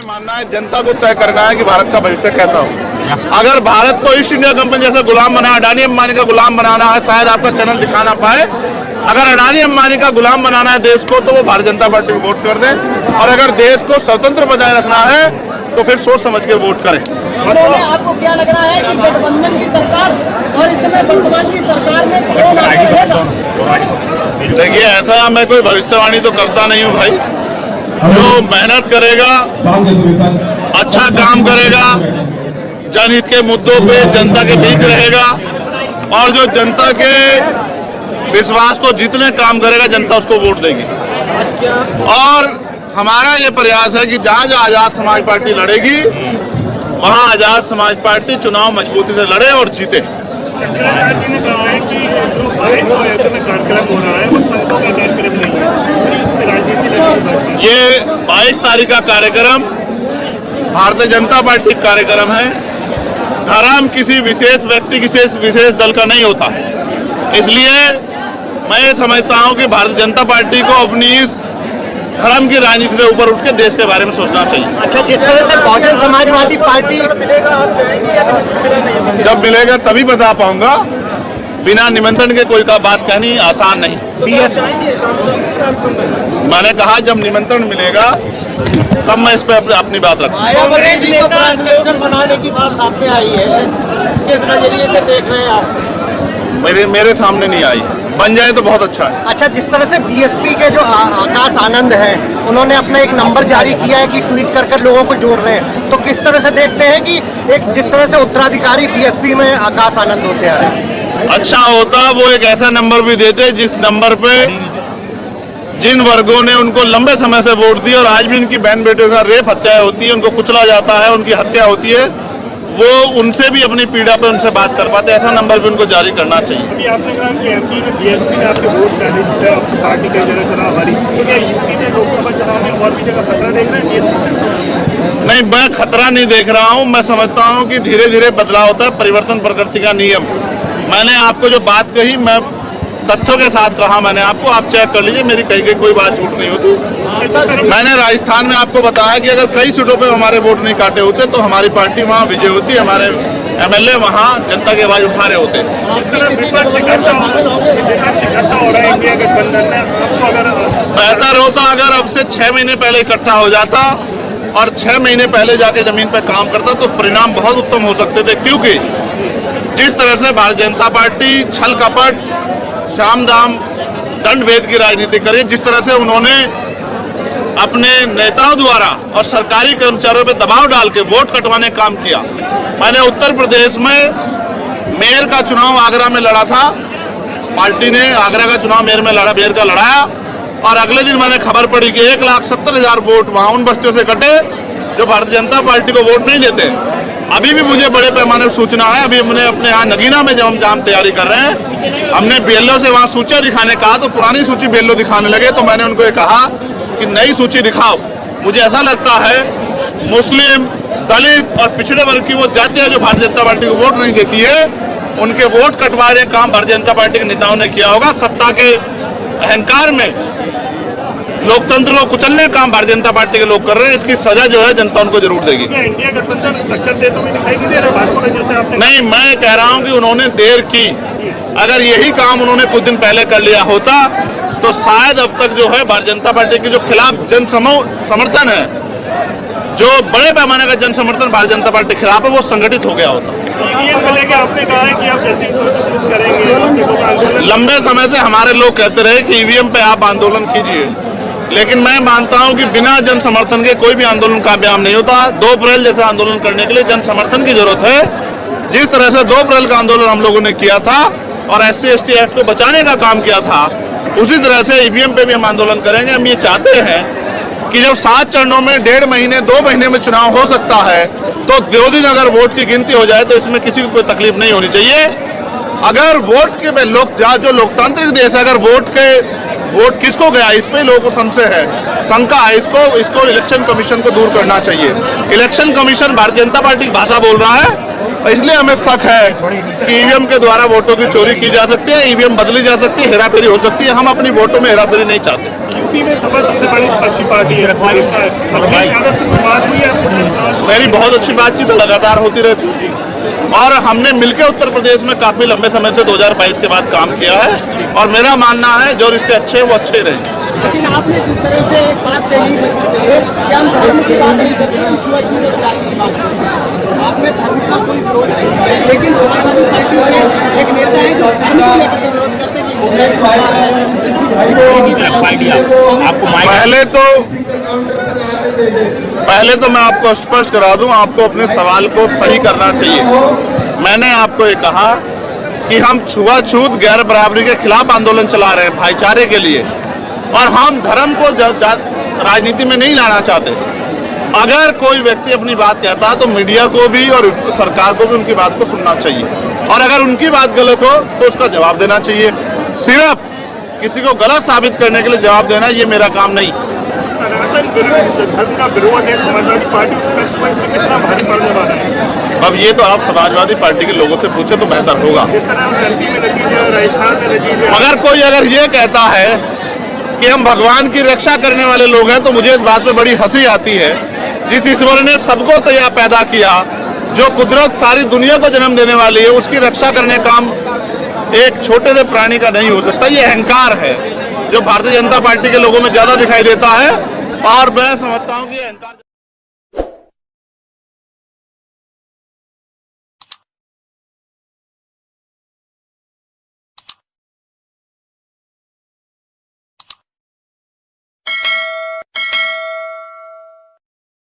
मानना है जनता को तय करना है कि भारत का भविष्य कैसा हो। अगर भारत को ईस्ट इंडिया कंपनी जैसा गुलाम बनाना, अडानी अंबानी का गुलाम बनाना है, शायद आपका चैनल दिखा ना पाए। अगर अडानी अंबानी का गुलाम बनाना है देश को, तो वो भारतीय जनता पार्टी को वोट कर दें। और अगर देश को स्वतंत्र बनाए रखना है तो फिर सोच समझ के वोट करें। आपको क्या लग रहा है कि गठबंधन की सरकार और इस समय वर्तमान की सरकार में कौन आगे रहेगा? देखिए, ऐसा मैं कोई भविष्यवाणी तो करता नहीं हूँ भाई। जो मेहनत करेगा, अच्छा काम करेगा, जनहित के मुद्दों पे जनता के बीच रहेगा और जो जनता के विश्वास को जीतने काम करेगा, जनता उसको वोट देगी। और हमारा ये प्रयास है कि जहाँ जहाँ आजाद समाज पार्टी लड़ेगी, वहाँ आजाद समाज पार्टी चुनाव मजबूती से लड़े और जीते। शंकराचार्य जी ने कहा है कि जो 22 अप्रैल में कार्यक्रम हो रहा है वो संतों का कार्यक्रम नहीं है, इसमें राजनीति। ये 22 तारीख का कार्यक्रम भारतीय जनता पार्टी का कार्यक्रम है। धर्म किसी विशेष व्यक्ति, किसी विशेष दल का नहीं होता। इसलिए मैं ये समझता हूँ कि भारतीय जनता पार्टी को अपनी इस धर्म की राजनीति से ऊपर उठ के देश के बारे में सोचना चाहिए। अच्छा, जिस तरह से बहुजन समाजवादी पार्टी जब मिलेगा तभी बता पाऊंगा। बिना निमंत्रण के कोई का बात कहनी आसान नहीं। मैंने कहा जब निमंत्रण मिलेगा तब मैं इस पर अपनी बात रखूंगा। बनाने की बात सामने आई है, किस नजरिए से देख रहे हैं आप? मेरे सामने नहीं आई। बन जाए तो बहुत अच्छा है। अच्छा, जिस तरह से बीएसपी के जो आकाश आनंद हैं, उन्होंने अपना एक नंबर जारी किया है कि ट्वीट कर लोगों को जोड़ रहे हैं, तो किस तरह से देखते हैं कि एक जिस तरह से उत्तराधिकारी बीएसपी में आकाश आनंद होते आ रहे हैं? अच्छा होता वो एक ऐसा नंबर भी देते जिस नंबर पे जिन वर्गों ने उनको लंबे समय से वोट दिया और आज भी उनकी बहन बेटियों का रेप हत्या होती है, उनको कुचला जाता है, उनकी हत्या होती है, वो उनसे भी अपनी पीड़ा पे उनसे बात कर पाते। ऐसा नंबर भी उनको जारी करना चाहिए। अभी आपने कहा कि एमपी में बीएसपी ने आपके वोट डाले, जिससे पार्टी कई जगह चुनाव हारी, तो क्या यूपी में लोकसभा चुनाव में और भी जगह खतरा देख रहे हैं बीएसपी से? नहीं, मैं खतरा नहीं देख रहा हूँ। मैं समझता हूँ कि धीरे धीरे बदलाव होता है, परिवर्तन प्रकृति का नियम। मैंने आपको जो बात कही, मैं तथ्यों के साथ कहा मैंने आपको, आप चेक कर लीजिए, मेरी कहीं कोई बात झूठ नहीं होती। मैंने राजस्थान में आपको बताया कि अगर कई सीटों पे हमारे वोट नहीं काटे होते तो हमारी पार्टी वहाँ विजय होती, हमारे एमएलए वहाँ जनता की आवाज उठा रहे होते। बेहतर होता अगर अब से 6 महीने पहले इकट्ठा हो जाता और 6 महीने पहले जाके जमीन पर काम करता तो परिणाम बहुत उत्तम हो सकते थे। क्योंकि जिस तरह से भारतीय जनता पार्टी छल कपट, साम दाम, दंड भेद की राजनीति करी, जिस तरह से उन्होंने अपने नेताओं द्वारा और सरकारी कर्मचारियों पर दबाव डाल के वोट कटवाने का काम किया। मैंने उत्तर प्रदेश में मेयर का चुनाव आगरा में लड़ा था, पार्टी ने आगरा का चुनाव मेयर का लड़ाया और अगले दिन मैंने खबर पड़ी कि 1,70,000 वोट वहां उन बस्तियों से कटे जो भारतीय जनता पार्टी को वोट नहीं देते। अभी भी मुझे बड़े पैमाने पर सूचना है। अभी हमने अपने यहाँ नगीना में जब हम जाम तैयारी कर रहे हैं, हमने बीएलओ से वहाँ सूची दिखाने कहा तो पुरानी सूची बीएलओ दिखाने लगे। तो मैंने उनको ये कहा कि नई सूची दिखाओ। मुझे ऐसा लगता है मुस्लिम, दलित और पिछड़े वर्ग की वो जातियां जो भारतीय जनता पार्टी को वोट नहीं देती है, उनके वोट कटवाने का काम भारतीय जनता पार्टी के नेताओं ने किया होगा। सत्ता के अहंकार में लोकतंत्र को कुचलने का काम भारतीय जनता पार्टी के लोग कर रहे हैं। इसकी सजा जो है जनता उनको जरूर देगी। इंडिया गठबंधन टक्कर देते हुए दिखाई नहीं दे रहा भाजपा को, जैसे आपने? नहीं, मैं कह रहा हूं कि उन्होंने देर की। अगर यही काम उन्होंने कुछ दिन पहले कर लिया होता तो शायद अब तक जो है भारतीय जनता पार्टी के जो खिलाफ जन समर्थन है, जो बड़े पैमाने का जन समर्थन भारतीय जनता पार्टी के खिलाफ है, वो संगठित हो गया होता। ईवीएम को लेकर आपने कहा है कि आप जल्दी कुछ करेंगे। लंबे समय से हमारे लोग कहते रहे कि ईवीएम पे आप आंदोलन कीजिए, लेकिन मैं मानता हूं कि बिना जन समर्थन के कोई भी आंदोलन कामयाब नहीं होता। 2 अप्रैल जैसा आंदोलन करने के लिए जन समर्थन की जरूरत है। जिस तरह से 2 अप्रैल का आंदोलन हम लोगों ने किया था और SC/ST एक्ट को बचाने का काम किया था, उसी तरह से ईवीएम पे भी हम आंदोलन करेंगे। हम ये चाहते हैं कि जब 7 चरणों में 1.5 महीने 2 महीने में चुनाव हो सकता है, तो 2 दिन अगर वोट की गिनती हो जाए तो इसमें किसी को कोई तकलीफ नहीं होनी चाहिए। अगर वोट के जो लोकतांत्रिक देश है, अगर वोट किसको गया, इस पे लोगों को संशय है, शंका है, इसको इलेक्शन कमीशन को दूर करना चाहिए। Election commission Bharatiya Janata party की भाषा बोल रहा है इसलिए हमें शक है कि ईवीएम के द्वारा वोटों की चोरी की जा सकती है, ईवीएम बदली जा सकती है, हेराफेरी हो सकती है। हम अपनी वोटों में हेराफेरी नहीं चाहते। यूपी में सपा सबसे बड़ी विपक्षी पार्टी है, अखिलेश यादव से कोई बात हुई है आपकी? मेरी बहुत अच्छी बातचीत लगातार होती रहती है और हमने मिलकर उत्तर प्रदेश में काफी लंबे समय से 2022 के बाद काम किया है और मेरा मानना है जो रिश्ते अच्छे हैं वो अच्छे रहेंगे। लेकिन आपने जिस तरह से एक बात कही बच्चे से कि हम धर्म की बात नहीं करते, हम छुआछूत और जाति की बात करते हैं। आपने धर्म का कोई विरोध नहीं किया, लेकिन समाजवादी पार्टी के एक नेता है जो धर्म को लेकर के विरोध करते हैं पहले तो मैं आपको स्पष्ट करा दूं, आपको अपने सवाल को सही करना चाहिए। मैंने आपको ये कहा कि हम छुआछूत गैर बराबरी के खिलाफ आंदोलन चला रहे हैं, भाईचारे के लिए, और हम धर्म को राजनीति में नहीं लाना चाहते। अगर कोई व्यक्ति अपनी बात कहता है तो मीडिया को भी और सरकार को भी उनकी बात को सुनना चाहिए और अगर उनकी बात गलत हो तो उसका जवाब देना चाहिए। सिर्फ किसी को गलत साबित करने के लिए जवाब देना ये मेरा काम नहीं। सनातन धर्म का विरोध है समाजवादी पार्टी को, इसमें कितना भारी पड़ने वाला है? अब ये तो आप समाजवादी पार्टी के लोगों से पूछे तो बेहतर होगा। जिस तरह एमपी में नतीजे, राजस्थान में नतीजे, अगर ये कहता है कि हम भगवान की रक्षा करने वाले लोग हैं तो मुझे इस बात पे बड़ी हंसी आती है। जिस ईश्वर ने सबको तैयार पैदा किया, जो कुदरत सारी दुनिया को जन्म देने वाली है, उसकी रक्षा करने काम एक छोटे से प्राणी का नहीं हो सकता। ये अहंकार है जो भारतीय जनता पार्टी के लोगों में ज्यादा दिखाई देता है और मैं समझता हूँ कि अहंकार